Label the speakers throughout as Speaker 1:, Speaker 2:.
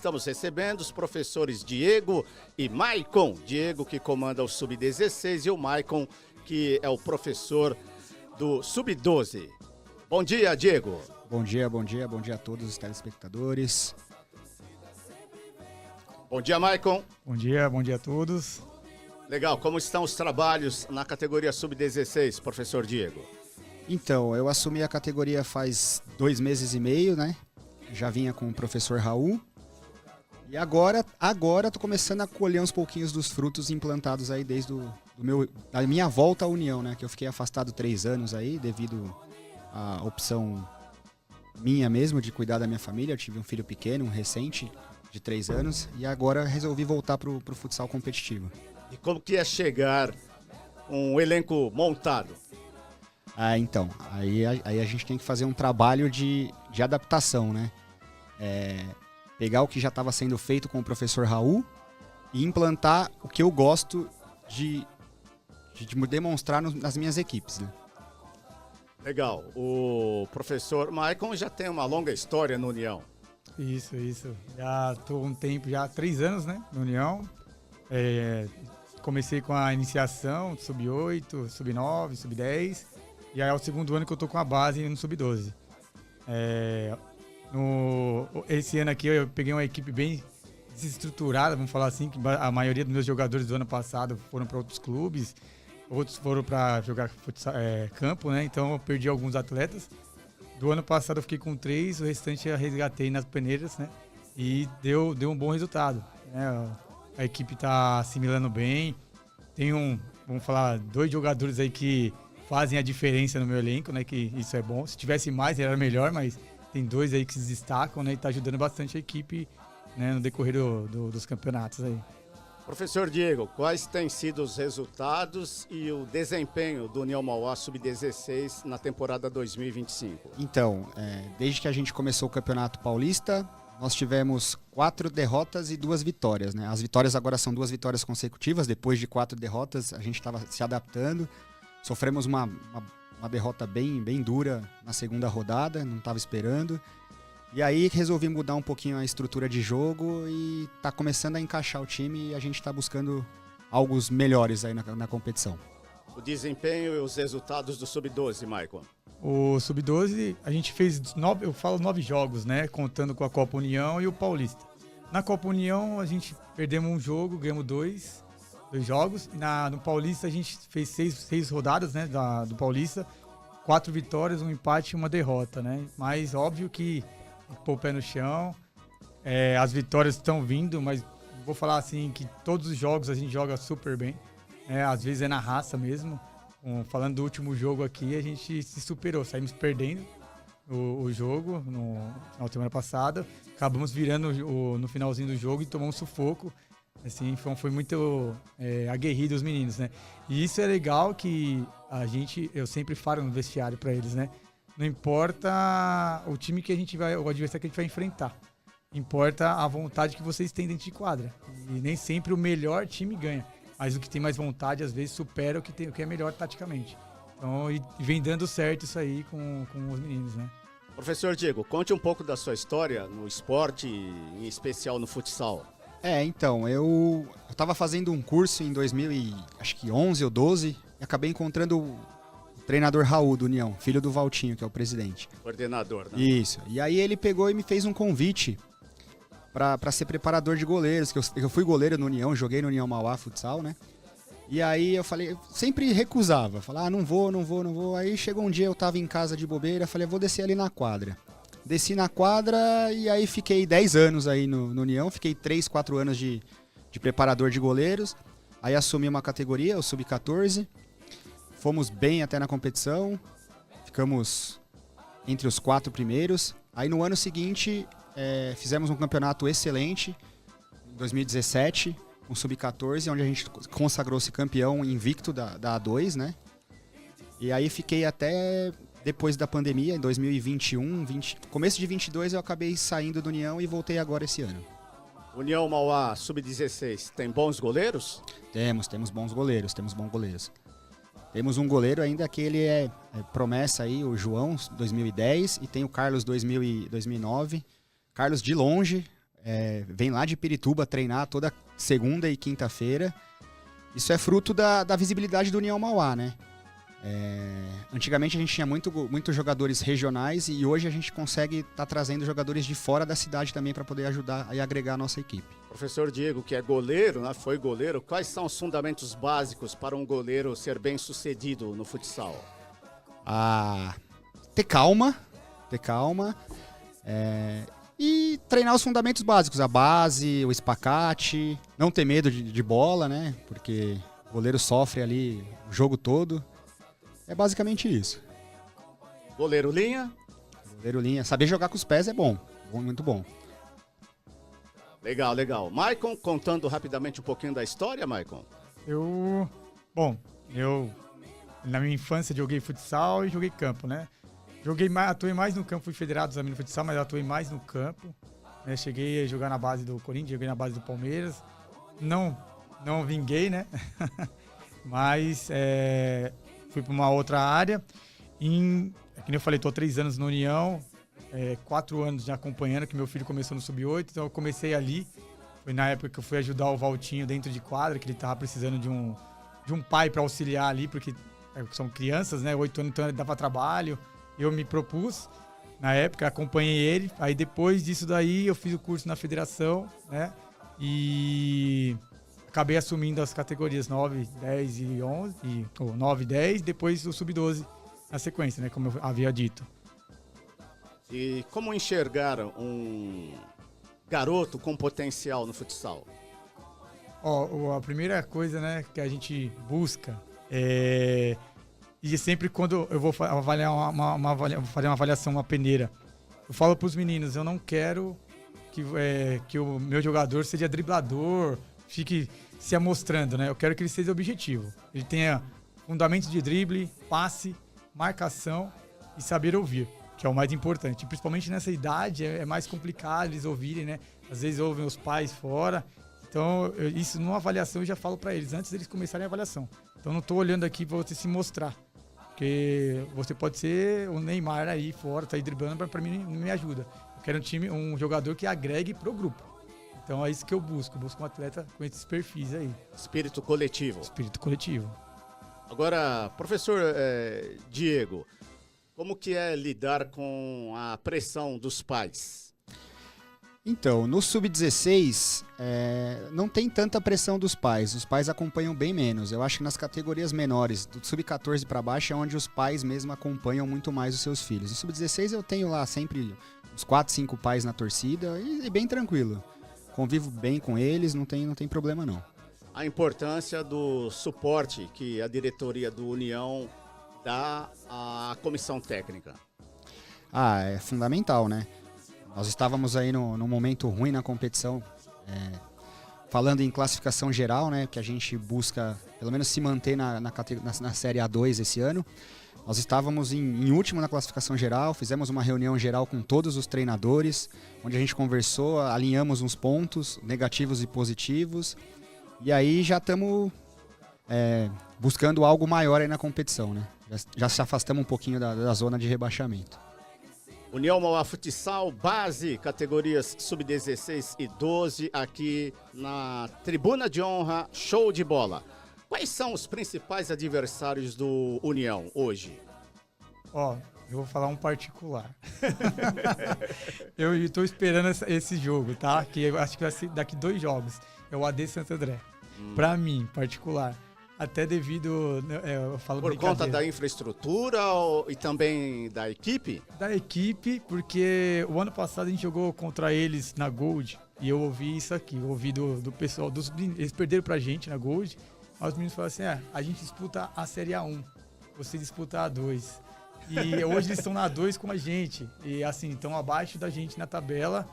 Speaker 1: estamos recebendo os professores Diego e Maicon. Diego, que comanda o Sub-16, e o Maicon, que é o professor do Sub-12. Bom dia, Diego.
Speaker 2: Bom dia a todos os telespectadores.
Speaker 1: Bom dia, Maicon.
Speaker 3: Bom dia a todos.
Speaker 1: Legal, como estão os trabalhos na categoria Sub-16, professor Diego?
Speaker 2: Então, eu assumi a categoria faz 2 meses e meio, né? Já vinha com o professor Raul. E agora tô começando a colher uns pouquinhos dos frutos implantados aí desde da minha volta à União, né? Que eu fiquei afastado 3 anos aí, devido à opção minha mesmo de cuidar da minha família. Eu tive um filho pequeno, um recente, de 3 anos. E agora resolvi voltar pro futsal competitivo.
Speaker 1: E como que é chegar um elenco montado?
Speaker 2: Então, aí a gente tem que fazer um trabalho de adaptação, né? Pegar o que já estava sendo feito com o professor Raul e implantar o que eu gosto de demonstrar nas minhas equipes, né?
Speaker 1: Legal. O professor Maicon já tem uma longa história no União.
Speaker 3: Isso. Já estou um tempo, já há 3 anos, né, no União. Comecei com a iniciação, Sub-8, Sub-9, Sub-10. E aí é o segundo ano que eu tô com a base no Sub-12. Esse ano aqui eu peguei uma equipe bem desestruturada, vamos falar assim, que a maioria dos meus jogadores do ano passado foram para outros clubes, outros foram para jogar campo, né? Então eu perdi alguns atletas. Do ano passado eu fiquei com 3, o restante eu resgatei nas peneiras, né? E deu um bom resultado, né? A equipe tá assimilando bem. Tem vamos falar, 2 jogadores aí que fazem a diferença no meu elenco, né? Que isso é bom. Se tivesse mais, era melhor, mas tem 2 aí que se destacam, né? E tá ajudando bastante a equipe, né, no decorrer dos campeonatos aí.
Speaker 1: Professor Diego, quais têm sido os resultados e o desempenho do União Mauá Sub-16 na temporada 2025?
Speaker 2: Então, desde que a gente começou o Campeonato Paulista, nós tivemos 4 derrotas e 2 vitórias, né? As vitórias agora são 2 vitórias consecutivas. Depois de 4 derrotas, a gente estava se adaptando. Sofremos uma derrota bem dura na segunda rodada, não estava esperando. E aí resolvi mudar um pouquinho a estrutura de jogo e tá começando a encaixar o time e a gente está buscando algo melhores aí na competição.
Speaker 1: O desempenho e os resultados do Sub-12, Maicon?
Speaker 3: O Sub-12, a gente fez 9 jogos, né? Contando com a Copa União e o Paulista. Na Copa União, a gente perdemos um jogo, ganhamos 2 jogos. No Paulista, a gente fez 6 rodadas, né? Do Paulista. 4 vitórias, um empate e uma derrota, né? Mas óbvio que pôr o pé no chão. As vitórias estão vindo, mas vou falar assim que todos os jogos a gente joga super bem. Às vezes é na raça mesmo. Falando do último jogo aqui, a gente se superou. Saímos perdendo o jogo na semana passada. Acabamos virando no finalzinho do jogo e tomamos um sufoco. Assim, foi muito aguerrido os meninos, né? E isso é legal que eu sempre falo no vestiário para eles, né? Não importa o time que o adversário que a gente vai enfrentar. Importa a vontade que vocês têm dentro de quadra. E nem sempre o melhor time ganha. Mas o que tem mais vontade, às vezes, supera o que é melhor taticamente. Então, e vem dando certo isso aí com os meninos, né? Professor Diego, conte um pouco da sua história no esporte, em especial no futsal.
Speaker 2: Então, eu estava fazendo um curso em 2011 ou 12 e acabei encontrando o treinador Raul do União, filho do Valtinho, que é o presidente.
Speaker 1: Coordenador, né?
Speaker 2: Isso. E aí ele pegou e me fez um convite para ser preparador de goleiros, que eu fui goleiro no União, joguei no União Mauá futsal, né? E aí eu falei, sempre recusava, falava, não vou. Aí chegou um dia, eu tava em casa de bobeira, falei, vou descer ali na quadra. Desci na quadra e aí fiquei 10 anos aí no União, fiquei 3, 4 anos de preparador de goleiros. Aí assumi uma categoria, o Sub-14, fomos bem até na competição, ficamos entre os 4 primeiros. Aí no ano seguinte fizemos um campeonato excelente, em 2017, com Sub-14, onde a gente consagrou-se campeão invicto da A2, né? E aí fiquei até depois da pandemia, em 2021, começo de 22 eu acabei saindo do União e voltei agora esse ano.
Speaker 1: União Mauá Sub-16 tem bons goleiros?
Speaker 2: Temos bons goleiros, Temos um goleiro ainda que ele é promessa aí, o João, 2010, e tem o Carlos, 2009. Carlos de longe, vem lá de Pirituba treinar toda segunda e quinta-feira. Isso é fruto da visibilidade do União Mauá, né? Antigamente a gente tinha muitos jogadores regionais e hoje a gente consegue estar trazendo jogadores de fora da cidade também para poder ajudar e agregar a nossa equipe.
Speaker 1: Professor Diego, que é goleiro, né? Foi goleiro, quais são os fundamentos básicos para um goleiro ser bem sucedido no futsal?
Speaker 2: Ter calma, e treinar os fundamentos básicos, a base, o espacate, não ter medo de bola, né? Porque o goleiro sofre ali o jogo todo. É basicamente isso.
Speaker 1: Goleiro linha?
Speaker 2: Goleiro linha. Saber jogar com os pés é bom, muito bom.
Speaker 1: Legal, legal. Maicon, contando rapidamente um pouquinho da história, Maicon?
Speaker 3: Eu na minha infância joguei futsal e joguei campo, né? Atuei mais no campo, fui federado também no futsal, mas atuei mais no campo. Né? Cheguei a jogar na base do Corinthians, joguei na base do Palmeiras. Não vinguei, né? Mas fui para uma outra área. Como eu falei, estou há 3 anos na União, 4 anos já acompanhando, que meu filho começou no Sub-8, então eu comecei ali. Foi na época que eu fui ajudar o Valtinho dentro de quadra, que ele estava precisando de um pai para auxiliar ali, porque são crianças, né? 8 anos, então ele dava trabalho. Eu me propus, na época, acompanhei ele. Aí depois disso daí eu fiz o curso na federação, né? E acabei assumindo as categorias 9, 10 e 11, ou 9 e 10, depois o Sub-12 na sequência, né? Como eu havia dito.
Speaker 1: E como enxergar um garoto com potencial no futsal?
Speaker 3: A primeira coisa, né, que a gente busca e sempre quando eu vou avaliar fazer uma avaliação, uma peneira, eu falo para os meninos, eu não quero que o meu jogador seja driblador, fique se amostrando, né? Eu quero que ele seja objetivo. Ele tenha fundamentos de drible, passe, marcação e saber ouvir, que é o mais importante. Principalmente nessa idade é mais complicado eles ouvirem, né? Às vezes ouvem os pais fora. Então, isso numa avaliação eu já falo para eles, antes deles começarem a avaliação. Então, não estou olhando aqui para você se mostrar. Porque você pode ser o Neymar aí fora, tá aí driblando, para mim não me ajuda. Eu quero um jogador que agregue pro grupo. Então, é isso que eu busco. Eu busco um atleta com esses perfis aí.
Speaker 1: Espírito coletivo.
Speaker 3: Espírito coletivo.
Speaker 1: Agora, professor Diego, como que é lidar com a pressão dos pais?
Speaker 2: Então, no Sub-16, não tem tanta pressão dos pais. Os pais acompanham bem menos. Eu acho que nas categorias menores, do Sub-14 para baixo, é onde os pais mesmo acompanham muito mais os seus filhos. No Sub-16 eu tenho lá sempre uns 4, 5 pais na torcida e bem tranquilo. Convivo bem com eles, não tem problema não.
Speaker 1: A importância do suporte que a diretoria do União dá à comissão técnica.
Speaker 2: É fundamental, né? Nós estávamos aí num momento ruim na competição, falando em classificação geral, né, que a gente busca pelo menos se manter na Série A2 esse ano. Nós estávamos em último na classificação geral, fizemos uma reunião geral com todos os treinadores, onde a gente conversou, alinhamos uns pontos negativos e positivos, e aí já estamos buscando algo maior aí na competição, né? Já se afastamos um pouquinho da zona de rebaixamento.
Speaker 1: União Mauá Futsal, base, categorias Sub-16 e 12, aqui na Tribuna de Honra, show de bola. Quais são os principais adversários do União hoje?
Speaker 3: Eu vou falar um particular. Eu estou esperando esse jogo, tá? Que eu acho que vai ser daqui 2 jogos. É o AD Santo André. Para mim, particular. Até devido, eu falo
Speaker 1: por conta da infraestrutura e também da equipe?
Speaker 3: Da equipe, porque o ano passado a gente jogou contra eles na Gold e eu ouvi isso aqui, eu ouvi do pessoal, eles perderam pra gente na Gold, mas os meninos falaram assim, a gente disputa a Série A1, você disputa a A2. E hoje eles estão na A2 com a gente, e assim, estão abaixo da gente na tabela.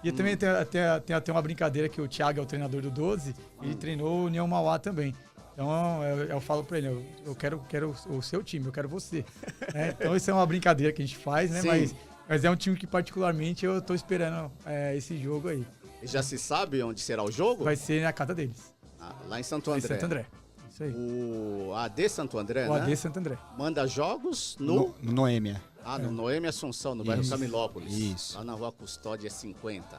Speaker 3: E também tem até uma brincadeira que o Thiago é o treinador do 12, ele treinou o União Mauá também. Então, eu falo pra ele, eu quero o seu time, eu quero você. Então, isso é uma brincadeira que a gente faz, né? Mas é um time que, particularmente, eu tô esperando esse jogo aí.
Speaker 1: E já se sabe onde será o jogo?
Speaker 3: Vai ser na casa deles.
Speaker 1: Lá em Santo André.
Speaker 3: Em Santo André. Isso aí.
Speaker 1: O AD Santo André,
Speaker 3: o
Speaker 1: né?
Speaker 3: AD Santo André.
Speaker 1: Manda jogos no
Speaker 2: Noêmia.
Speaker 1: No Noêmia Assunção, no bairro Camilópolis.
Speaker 2: Isso.
Speaker 1: Lá na Rua Custódia 50.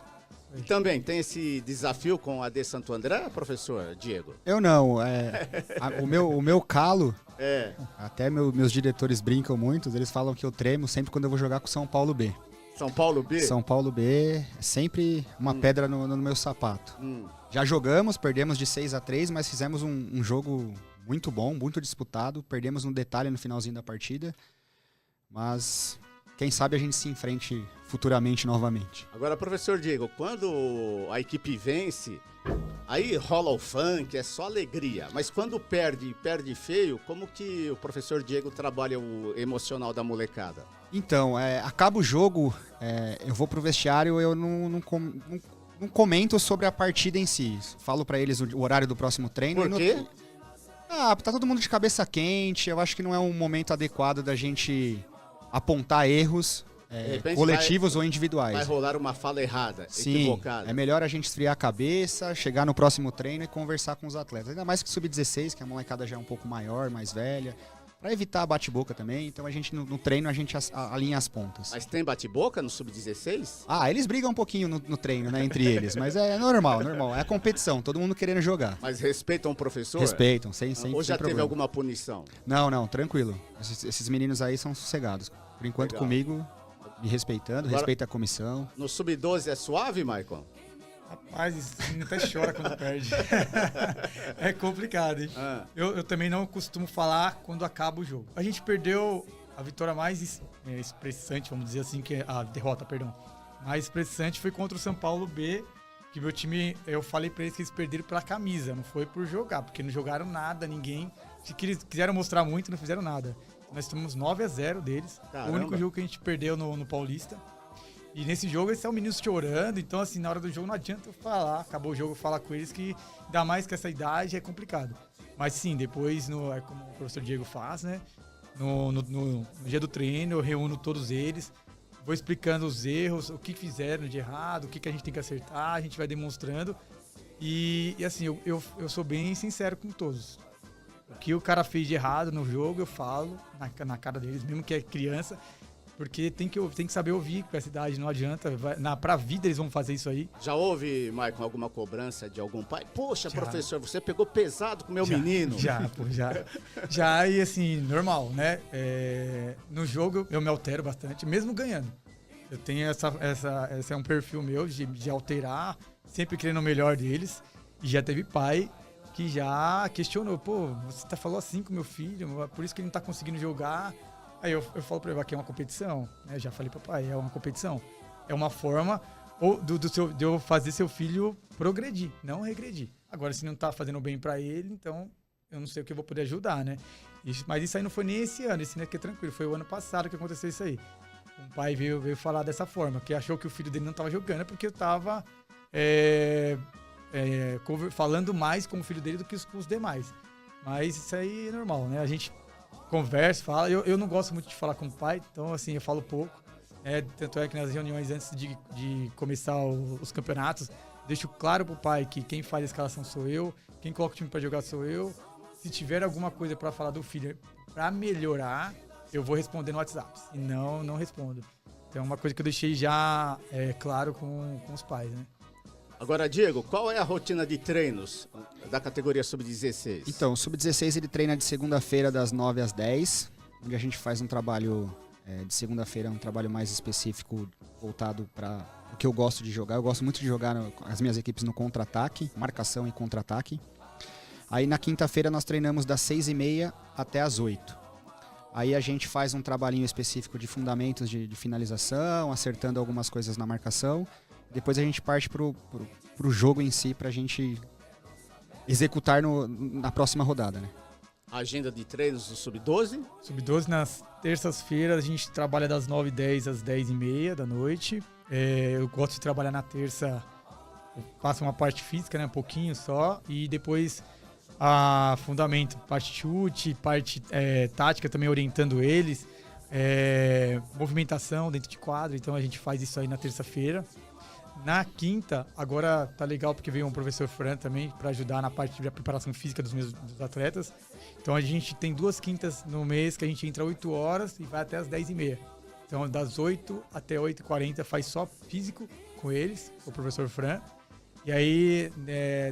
Speaker 1: E também tem esse desafio com a de Santo André, professor Diego?
Speaker 2: Eu não. O meu calo,
Speaker 1: É.
Speaker 2: até meus diretores brincam muito, eles falam que eu tremo sempre quando eu vou jogar com o São Paulo B.
Speaker 1: São Paulo B?
Speaker 2: São Paulo B é sempre uma pedra no meu sapato. Já jogamos, perdemos de 6-3, mas fizemos um jogo muito bom, muito disputado. Perdemos no detalhe no finalzinho da partida, mas quem sabe a gente se enfrente futuramente novamente.
Speaker 1: Agora, professor Diego, quando a equipe vence, aí rola o funk, é só alegria. Mas quando perde feio, como que o professor Diego trabalha o emocional da molecada?
Speaker 2: Então, acaba o jogo, eu vou pro vestiário, eu não comento sobre a partida em si. Falo pra eles o horário do próximo treino.
Speaker 1: Por quê?
Speaker 2: Tá todo mundo de cabeça quente, eu acho que não é um momento adequado da gente apontar erros coletivos ou individuais.
Speaker 1: Vai rolar uma fala errada,
Speaker 2: Sim,
Speaker 1: equivocada.
Speaker 2: É melhor a gente esfriar a cabeça, chegar no próximo treino e conversar com os atletas. Ainda mais que sub-16, que a molecada já é um pouco maior, mais velha. Pra evitar bate-boca também, então a gente no treino a gente alinha as pontas.
Speaker 1: Mas tem bate-boca no sub-16?
Speaker 2: Eles brigam um pouquinho no treino, né, entre eles, mas é normal. É a competição, todo mundo querendo jogar.
Speaker 1: Mas respeitam o professor?
Speaker 2: Respeitam, sem
Speaker 1: Ou já
Speaker 2: sem
Speaker 1: teve
Speaker 2: problema.
Speaker 1: alguma punição?
Speaker 2: Não, tranquilo. Esses meninos aí são sossegados. Por enquanto
Speaker 1: Legal.
Speaker 2: comigo, me respeitando,
Speaker 1: Agora,
Speaker 2: respeita a comissão.
Speaker 1: No sub-12 é suave, Maicon?
Speaker 3: Rapaz, esse menino até chora quando perde. É complicado, hein? Eu também não costumo falar quando acaba o jogo. A gente perdeu a vitória mais expressante, vamos dizer assim, que a derrota, perdão. Mais expressante foi contra o São Paulo B, que meu time, eu falei pra eles que eles perderam pela camisa, não foi por jogar, porque não jogaram nada, ninguém. Eles quiseram mostrar muito, não fizeram nada. Nós tomamos 9-0 deles.
Speaker 1: Caramba.
Speaker 3: O único jogo que a gente perdeu no Paulista. E nesse jogo eles são meninos chorando, então assim, na hora do jogo não adianta eu falar, acabou o jogo, falar com eles que ainda mais que essa idade é complicado. Mas sim, depois, como o professor Diego faz, né, no dia do treino eu reúno todos eles, vou explicando os erros, o que fizeram de errado, o que a gente tem que acertar, a gente vai demonstrando. E assim, eu sou bem sincero com todos. O que o cara fez de errado no jogo, eu falo na cara deles, mesmo que é criança. Porque tem que saber ouvir com essa idade, não adianta. Pra vida eles vão fazer isso aí.
Speaker 1: Já houve, Maicon, alguma cobrança de algum pai? Poxa, professor, você pegou pesado com o meu menino.
Speaker 3: Já, e assim, normal, né? No jogo eu me altero bastante, mesmo ganhando. Eu tenho esse é um perfil meu de alterar, sempre querendo o melhor deles. E já teve pai que já questionou, você falou assim com meu filho, por isso que ele não tá conseguindo jogar. Aí eu falo pra ele que é uma competição, né? Já falei pro pai, é uma competição. É uma forma de eu fazer seu filho progredir, não regredir. Agora, se não tá fazendo bem pra ele, então eu não sei o que eu vou poder ajudar, né? Mas isso aí não foi nem esse ano aqui é tranquilo, foi o ano passado que aconteceu isso aí. Um pai veio falar dessa forma, que achou que o filho dele não tava jogando, porque eu tava falando mais com o filho dele do que com os demais. Mas isso aí é normal, né? A gente conversa, fala. Eu não gosto muito de falar com o pai, então assim, eu falo pouco. Tanto é que nas reuniões antes de começar os campeonatos, deixo claro pro pai que quem faz a escalação sou eu, quem coloca o time pra jogar sou eu. Se tiver alguma coisa pra falar do filho pra melhorar, eu vou responder no WhatsApp. Se não respondo. Então é uma coisa que eu deixei já claro com os pais, né?
Speaker 1: Agora, Diego, qual é a rotina de treinos da categoria sub-16?
Speaker 2: Então, o sub-16 ele treina de segunda-feira das 9 às 10, onde a gente faz um trabalho de segunda-feira, um trabalho mais específico voltado para o que eu gosto de jogar. Eu gosto muito de jogar as minhas equipes no contra-ataque, marcação e contra-ataque. Aí na quinta-feira nós treinamos das 6h30 até as 8. Aí a gente faz um trabalhinho específico de fundamentos de finalização, acertando algumas coisas na marcação. Depois a gente parte pro jogo em si pra gente executar na próxima rodada, né?
Speaker 1: Agenda de treinos do Sub-12?
Speaker 3: Sub-12 nas terças-feiras a gente trabalha das 9h10 às 10h30 da noite. Eu gosto de trabalhar na terça, eu faço uma parte física, né, um pouquinho só, e depois fundamento, parte chute, parte tática também orientando eles, movimentação dentro de quadro, então a gente faz isso aí na terça-feira. Na quinta, agora tá legal porque veio um professor Fran também para ajudar na parte da preparação física dos atletas. Então a gente tem 2 quintas no mês que a gente entra 8 horas e vai até as 10h30. Então das 8 até 8h40 faz só físico com eles, com o professor Fran. E aí,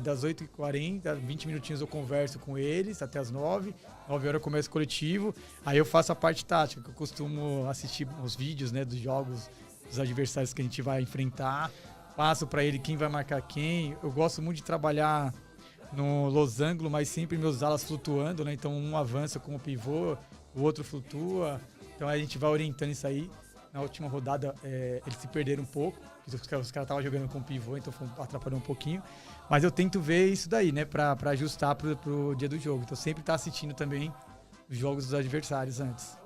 Speaker 3: das 8h40, 20 minutinhos eu converso com eles até as 9. 9 horas eu começo o coletivo. Aí eu faço a parte tática, que eu costumo assistir os vídeos, né, dos jogos, dos adversários que a gente vai enfrentar. Passo para ele quem vai marcar quem. Eu gosto muito de trabalhar no losango, mas sempre meus alas flutuando, né? Então um avança com o pivô, o outro flutua. Então a gente vai orientando isso aí. Na última rodada eles se perderam um pouco. Os caras estavam jogando com pivô, então atrapalhou um pouquinho. Mas eu tento ver isso daí, né? Pra ajustar pro dia do jogo. Então sempre tá assistindo também os jogos dos adversários antes.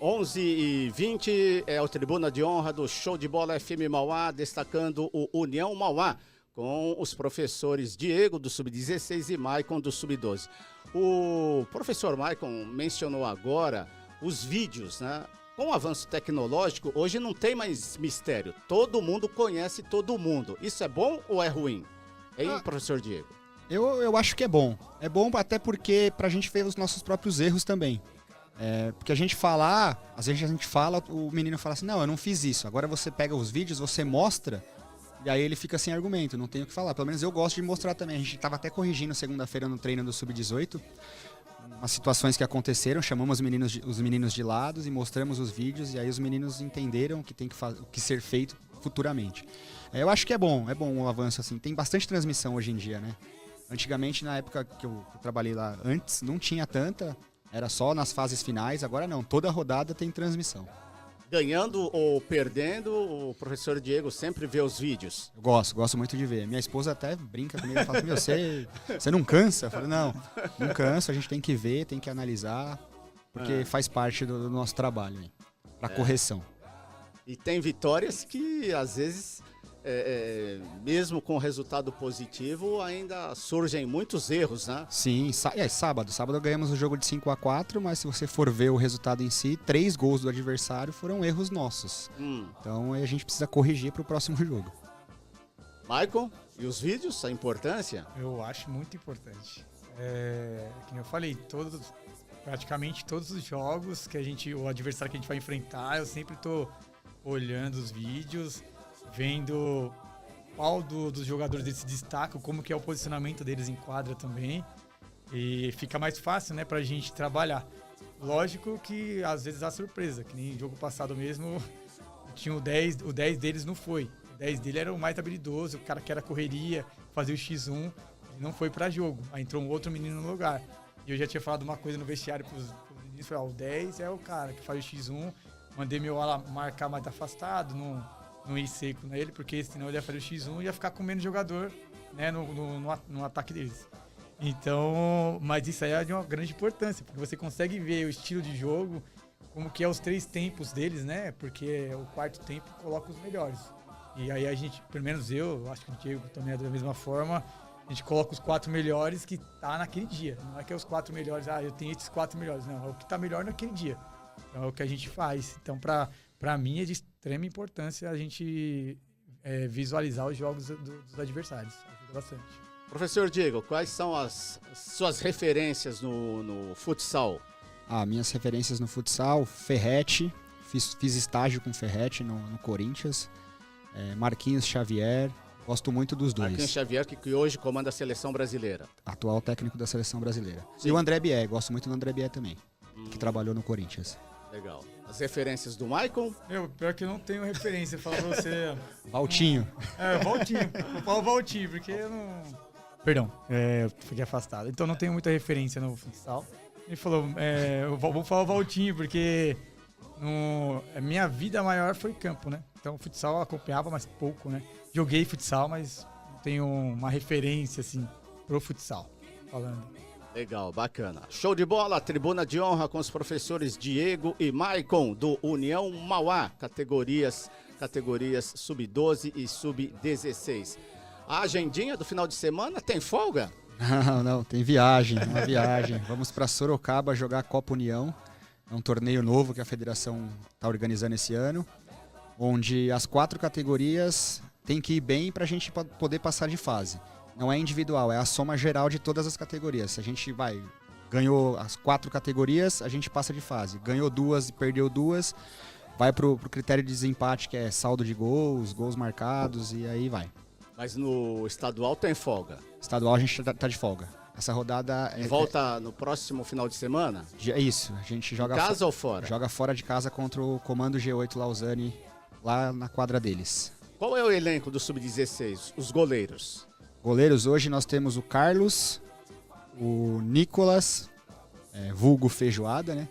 Speaker 1: 11h20 é o Tribuna de Honra do Show de Bola FM Mauá, destacando o União Mauá, com os professores Diego, do Sub-16, e Maicon, do Sub-12. O professor Maicon mencionou agora os vídeos, né? Com o avanço tecnológico, hoje não tem mais mistério. Todo mundo conhece todo mundo. Isso é bom ou é ruim? Hein, professor Diego?
Speaker 2: Eu acho que é bom. É bom até porque pra gente ver os nossos próprios erros também. Porque a gente falar, às vezes a gente fala, o menino fala assim, não, eu não fiz isso. Agora você pega os vídeos, você mostra, e aí ele fica sem argumento, não tem o que falar. Pelo menos eu gosto de mostrar também. A gente estava até corrigindo segunda-feira no treino do Sub-18, umas situações que aconteceram, chamamos os meninos de lado e mostramos os vídeos, e aí os meninos entenderam o que tem que ser feito futuramente. Eu acho que é bom o avanço assim. Tem bastante transmissão hoje em dia, né? Antigamente, na época que eu trabalhei lá antes, não tinha tanta. Era só nas fases finais, agora não. Toda rodada tem transmissão.
Speaker 1: Ganhando ou perdendo, o professor Diego sempre vê os vídeos.
Speaker 2: Eu gosto muito de ver. Minha esposa até brinca comigo e fala, meu, você não cansa? Eu falo, não canso, a gente tem que ver, tem que analisar, porque faz parte do nosso trabalho, para correção.
Speaker 1: E tem vitórias que, às vezes, mesmo com resultado positivo, ainda surgem muitos erros, né?
Speaker 2: Sim, sábado ganhamos o jogo de 5-4, mas se você for ver o resultado em si, 3 gols do adversário foram erros nossos. Então a gente precisa corrigir para o próximo jogo.
Speaker 1: Maicon, e os vídeos, a importância?
Speaker 3: Eu acho muito importante. Como eu falei, praticamente todos os jogos o adversário que a gente vai enfrentar, eu sempre tô olhando os vídeos, vendo qual dos jogadores deles se destaca, como que é o posicionamento deles em quadra também. E fica mais fácil, né, pra gente trabalhar. Lógico que às vezes há surpresa, que nem no jogo passado mesmo, tinha o 10 deles não foi. O 10 dele era o mais habilidoso, o cara que era correria, fazia o X1, não foi pra jogo. Aí entrou um outro menino no lugar. E eu já tinha falado uma coisa no vestiário pros meninos, falei, o 10 é o cara que faz o X1, mandei meu ala marcar mais afastado, não ir seco nele, porque senão ele ia fazer o X1 e ia ficar com menos jogador, né, no ataque deles. Então, mas isso aí é de uma grande importância, porque você consegue ver o estilo de jogo, como que é os 3 tempos deles, né? Porque o quarto tempo coloca os melhores. E aí a gente, pelo menos eu acho que o Diego também é da mesma forma, a gente coloca os 4 melhores que tá naquele dia. Não é que é os 4 melhores, eu tenho esses 4 melhores, não, é o que tá melhor naquele dia. Então é o que a gente faz. Então, pra mim é de extrema importância a gente visualizar os jogos dos adversários. Ajuda bastante.
Speaker 1: Professor Diego, quais são as suas referências no futsal?
Speaker 2: Minhas referências no futsal, Ferretti, fiz estágio com Ferretti no Corinthians, Marquinhos Xavier, gosto muito dos dois.
Speaker 1: Marquinhos Xavier, que hoje comanda a seleção brasileira.
Speaker 2: Atual técnico da seleção brasileira.
Speaker 1: Sim.
Speaker 2: E o André Bié, gosto muito do André Bié também, que trabalhou no Corinthians.
Speaker 1: Legal. As referências do Maicon?
Speaker 3: Pior que eu não tenho referência, falar pra você.
Speaker 2: Valtinho.
Speaker 3: Valtinho. Eu falo Valtinho, porque eu não... Perdão, eu fiquei afastado. Então não tenho muita referência no futsal. Ele falou, vou falar o Valtinho, porque minha vida maior foi campo, né? Então futsal eu acompanhava, mas pouco, né? Joguei futsal, mas não tenho uma referência, assim, pro futsal, falando.
Speaker 1: Legal, bacana. Show de bola, tribuna de honra com os professores Diego e Maicon, do União Mauá, categorias sub-12 e sub-16. A agendinha do final de semana tem folga?
Speaker 2: Não, tem uma viagem. Vamos para Sorocaba jogar a Copa União. É um torneio novo que a federação está organizando esse ano, onde as 4 categorias têm que ir bem para a gente poder passar de fase. Não é individual, é a soma geral de todas as categorias. Se a gente ganhou as 4 categorias, a gente passa de fase. Ganhou 2 e perdeu 2, vai pro critério de desempate, que é saldo de gols, gols marcados, e aí vai.
Speaker 1: Mas no estadual tem folga.
Speaker 2: Estadual a gente tá de folga. Essa rodada
Speaker 1: Volta no próximo final de semana?
Speaker 2: É isso, a gente joga...
Speaker 1: Em casa ou fora?
Speaker 2: Joga fora de casa contra o Comando G8 Lausanne, lá na quadra deles.
Speaker 1: Qual é o elenco do Sub-16? Os goleiros?
Speaker 2: Goleiros, hoje nós temos o Carlos, o Nicolas, vulgo feijoada, né?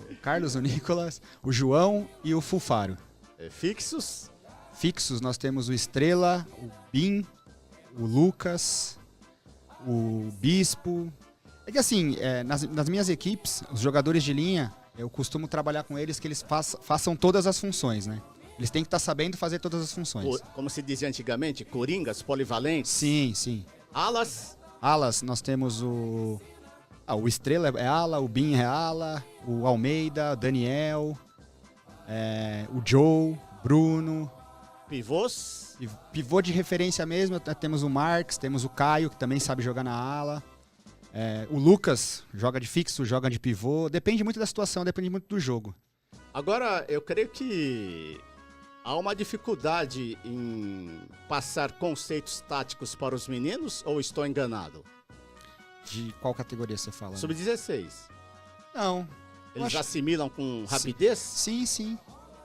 Speaker 2: O Carlos, o Nicolas, o João e o Fulfaro.
Speaker 1: Fixos?
Speaker 2: Fixos, nós temos o Estrela, o Bim, o Lucas, o Bispo. É que assim, nas minhas equipes, os jogadores de linha, eu costumo trabalhar com eles que eles façam todas as funções, né? Eles têm que estar sabendo fazer todas as funções.
Speaker 1: Como se dizia antigamente, coringas, polivalentes?
Speaker 2: Sim, sim.
Speaker 1: Alas?
Speaker 2: Alas, nós temos o Estrela é ala, o Bim é ala, o Almeida, Daniel, o Joe, Bruno.
Speaker 1: Pivôs?
Speaker 2: Pivô de referência mesmo, temos o Marques, temos o Caio, que também sabe jogar na ala. O Lucas joga de fixo, joga de pivô. Depende muito da situação, depende muito do jogo.
Speaker 1: Agora, eu creio que há uma dificuldade em passar conceitos táticos para os meninos, ou estou enganado?
Speaker 2: De qual categoria você fala?
Speaker 1: Sub-16.
Speaker 2: Não.
Speaker 1: Eles assimilam com rapidez?
Speaker 2: Sim, sim.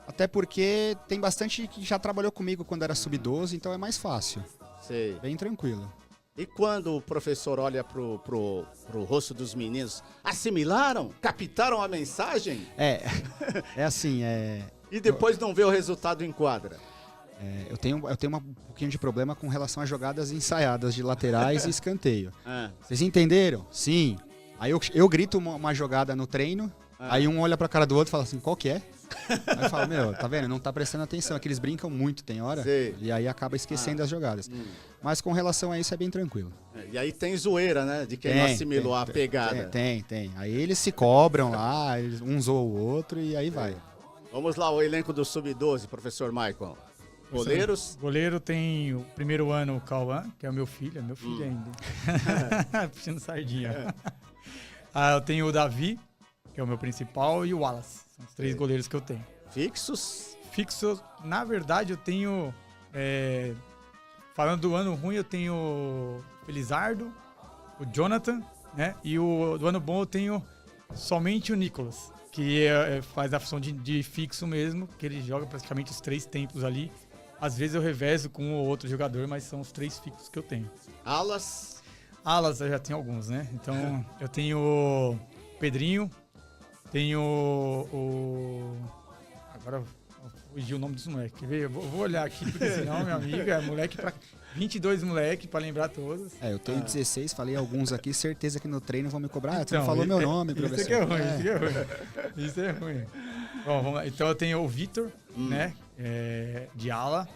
Speaker 2: Até porque tem bastante que já trabalhou comigo quando era sub-12, então é mais fácil.
Speaker 1: Sei.
Speaker 2: Bem tranquilo.
Speaker 1: E quando o professor olha pro rosto dos meninos, assimilaram? Captaram a mensagem?
Speaker 2: É assim,
Speaker 1: E depois não vê o resultado em quadra?
Speaker 2: Eu tenho um pouquinho de problema com relação a jogadas ensaiadas de laterais e escanteio. Vocês entenderam? Sim. Aí eu grito uma jogada no treino, aí um olha pra cara do outro e fala assim, qual que é? Aí eu falo, tá vendo? Não tá prestando atenção. É que eles brincam muito, tem hora.
Speaker 1: Sei.
Speaker 2: E aí acaba esquecendo as jogadas. Mas com relação a isso é bem tranquilo.
Speaker 1: E aí tem zoeira, né? De quem não assimilou a pegada.
Speaker 2: Tem. Aí eles se cobram lá, um zoa o outro e aí vai.
Speaker 1: Vamos lá, o elenco do Sub-12, professor Maicon. Goleiros?
Speaker 3: Goleiro tem o primeiro ano o Cauã, que é o meu filho ainda. Puxando sardinha. Eu tenho o Davi, que é o meu principal, e o Wallace. São os 3 goleiros que eu tenho.
Speaker 1: Fixos?
Speaker 3: Fixos, na verdade, eu tenho... falando do ano ruim, eu tenho o Felizardo, o Jonathan, né? E do ano bom eu tenho somente o Nicolas, que faz a função de fixo mesmo, que ele joga praticamente os 3 tempos ali. Às vezes eu revezo com um ou outro jogador, mas são os 3 fixos que eu tenho.
Speaker 1: Alas?
Speaker 3: Alas eu já tenho alguns, né? Então eu tenho o Pedrinho, tenho agora fugiu o nome dos moleques. Quer ver? Eu vou olhar aqui, porque senão, minha amiga, moleque pra 22 moleques, pra lembrar todos.
Speaker 2: Eu tenho 16, falei alguns aqui, certeza que no treino vão me cobrar. Você não falou meu nome, professor.
Speaker 3: Isso que é ruim. Isso é ruim. Bom, vamos lá. Então eu tenho o Vitor, né? De ala.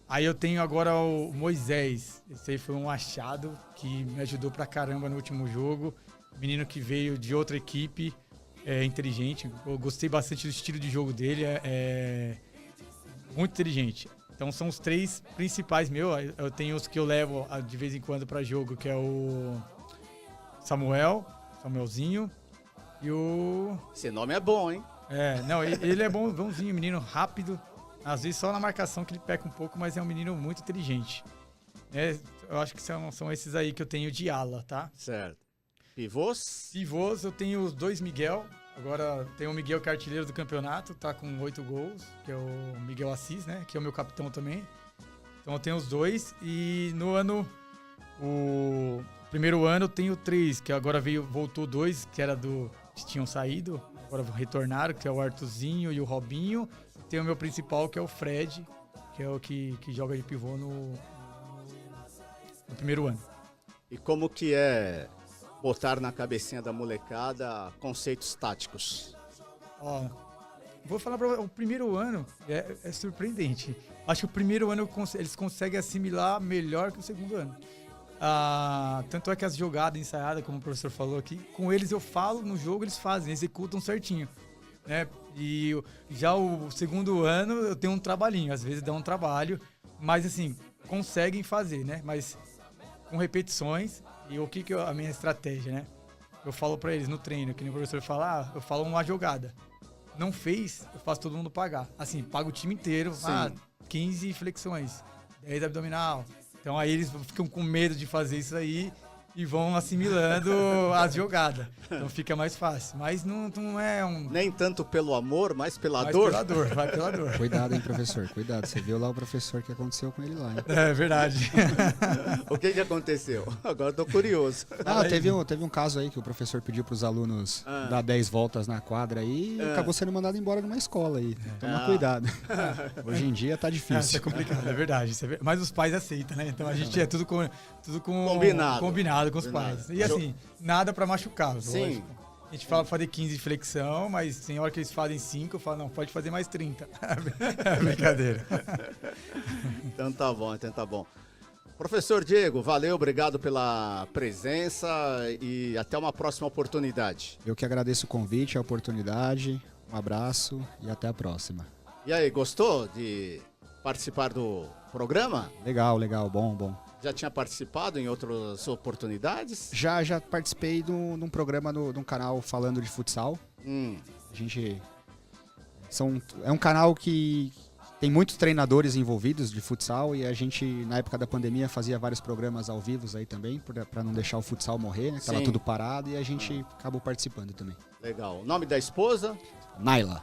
Speaker 3: Aí eu tenho agora o Moisés. Esse aí foi um achado que me ajudou pra caramba no último jogo. Menino que veio de outra equipe, inteligente. Eu gostei bastante do estilo de jogo dele. Muito inteligente. Então são os 3 principais meus. Eu tenho os que eu levo de vez em quando pra jogo, que é o Samuelzinho e o...
Speaker 1: Esse nome é bom, hein?
Speaker 3: Não, ele é bonzinho, menino rápido. Às vezes só na marcação que ele peca um pouco, mas é um menino muito inteligente. Eu acho que são esses aí que eu tenho de ala, tá?
Speaker 1: Certo. Pivôs?
Speaker 3: Pivôs, eu tenho os 2 Miguel. Agora tem o Miguel, que é artilheiro do campeonato, tá com 8 gols, que é o Miguel Assis, né? Que é o meu capitão também. Então eu tenho os 2. E no o primeiro ano eu tenho 3, que agora voltou 2, que era que tinham saído. Agora retornaram, que é o Artuzinho e o Robinho. Tem o meu principal, que é o Fred, que é o que joga de pivô no primeiro ano.
Speaker 1: E como que é botar na cabecinha da molecada conceitos táticos?
Speaker 3: Vou falar pra você, o primeiro ano é surpreendente. Acho que o primeiro ano eles conseguem assimilar melhor que o segundo ano. Tanto é que as jogadas ensaiadas, como o professor falou aqui, com eles eu falo no jogo, eles fazem, executam certinho. Né? E já o segundo ano eu tenho um trabalhinho, às vezes dá um trabalho, mas assim, conseguem fazer, né? Mas com repetições. E o que é a minha estratégia, né? Eu falo pra eles no treino, que nem o professor fala, eu falo uma jogada. não fez, eu faço todo mundo pagar. Assim, paga o time inteiro, 15 flexões, 10 abdominal. Então aí eles ficam com medo de fazer isso aí e vão assimilando as jogadas. Então fica mais fácil. Mas não é um...
Speaker 1: Nem tanto pelo amor, mas pela
Speaker 3: Vai
Speaker 1: dor.
Speaker 3: pela dor, vai pela dor.
Speaker 2: Cuidado, hein, professor, cuidado. Você viu lá o professor que aconteceu com ele lá, hein?
Speaker 3: É verdade.
Speaker 1: O que aconteceu? Agora eu tô curioso.
Speaker 2: Ah, teve um caso aí que o professor pediu pros alunos dar 10 voltas na quadra aí e acabou sendo mandado embora numa escola aí. Toma cuidado. Hoje em dia tá
Speaker 3: Isso
Speaker 2: difícil.
Speaker 3: é complicado, é verdade. Mas os pais aceitam, né? Então a gente é tudo com combinado com os pais. E assim, nada pra machucar, lógico. A gente fala fazer 15 de flexão, mas tem hora que eles fazem 5, eu falo, não, pode fazer mais 30. É brincadeira.
Speaker 1: Então tá bom. Professor Diego, valeu, obrigado pela presença e até uma próxima oportunidade.
Speaker 2: Eu que agradeço o convite, a oportunidade. Um abraço e até a próxima.
Speaker 1: E aí, gostou de participar do programa?
Speaker 2: Legal, bom.
Speaker 1: Já tinha participado em outras oportunidades?
Speaker 2: Já participei de um programa de um canal falando de futsal. A gente... É um canal que tem muitos treinadores envolvidos de futsal e a gente, na época da pandemia, fazia vários programas ao vivo aí também, para não deixar o futsal morrer, né? Que tava tudo parado e a gente acabou participando também.
Speaker 1: Legal. O nome da esposa?
Speaker 2: Naila.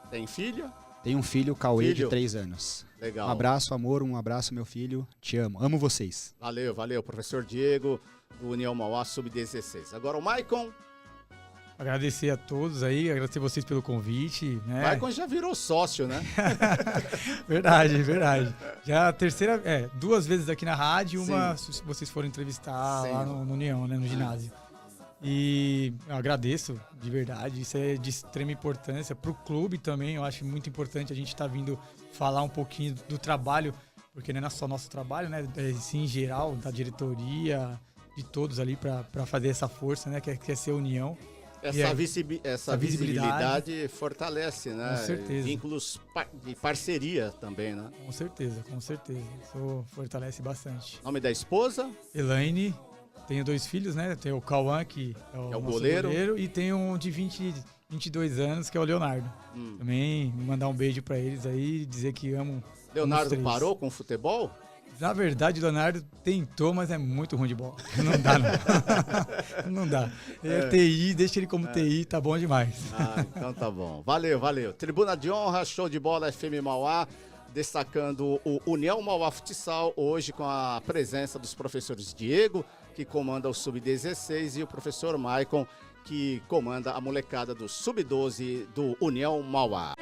Speaker 1: Tem filha?
Speaker 2: Tem um filho, Cauê, de 3 anos.
Speaker 1: Legal.
Speaker 2: Um abraço, amor, um abraço, meu filho. Te amo. Amo vocês.
Speaker 1: Valeu, professor Diego, do União Mauá Sub-16. Agora o Maicon.
Speaker 3: Agradecer a todos aí, agradecer vocês pelo convite. Né?
Speaker 1: Maicon já virou sócio, né?
Speaker 3: Verdade. Já a terceira, 2 vezes aqui na rádio, uma se vocês forem entrevistar lá no União, né, no ginásio. E eu agradeço, de verdade, isso é de extrema importância para o clube também, eu acho muito importante a gente estar vindo falar um pouquinho do trabalho, porque não é só nosso trabalho, né, sim, em geral, da diretoria, de todos ali para fazer essa força, né, que é ser união.
Speaker 1: Essa visibilidade fortalece, né?
Speaker 3: Com certeza.
Speaker 1: Vínculos de parceria também, né?
Speaker 2: É.
Speaker 3: Com certeza. Isso fortalece bastante.
Speaker 1: Nome da esposa?
Speaker 3: Elaine. Tenho 2 filhos, né? Tem o Cauã, que é o nosso goleiro, e tem um de 22 anos, que é o Leonardo. Também mandar um beijo pra eles aí, dizer que amo.
Speaker 1: Leonardo parou com o futebol?
Speaker 3: Na verdade, o Leonardo tentou, mas é muito ruim de bola. Não dá, não. Não dá. TI, deixa ele como TI, tá bom demais.
Speaker 1: Então tá bom. Valeu. Tribuna de honra, show de bola FM Mauá, destacando o União Mauá Futsal, hoje com a presença dos professores Diego, que comanda o Sub-16, e o professor Maicon, que comanda a molecada do Sub-12 do União Mauá.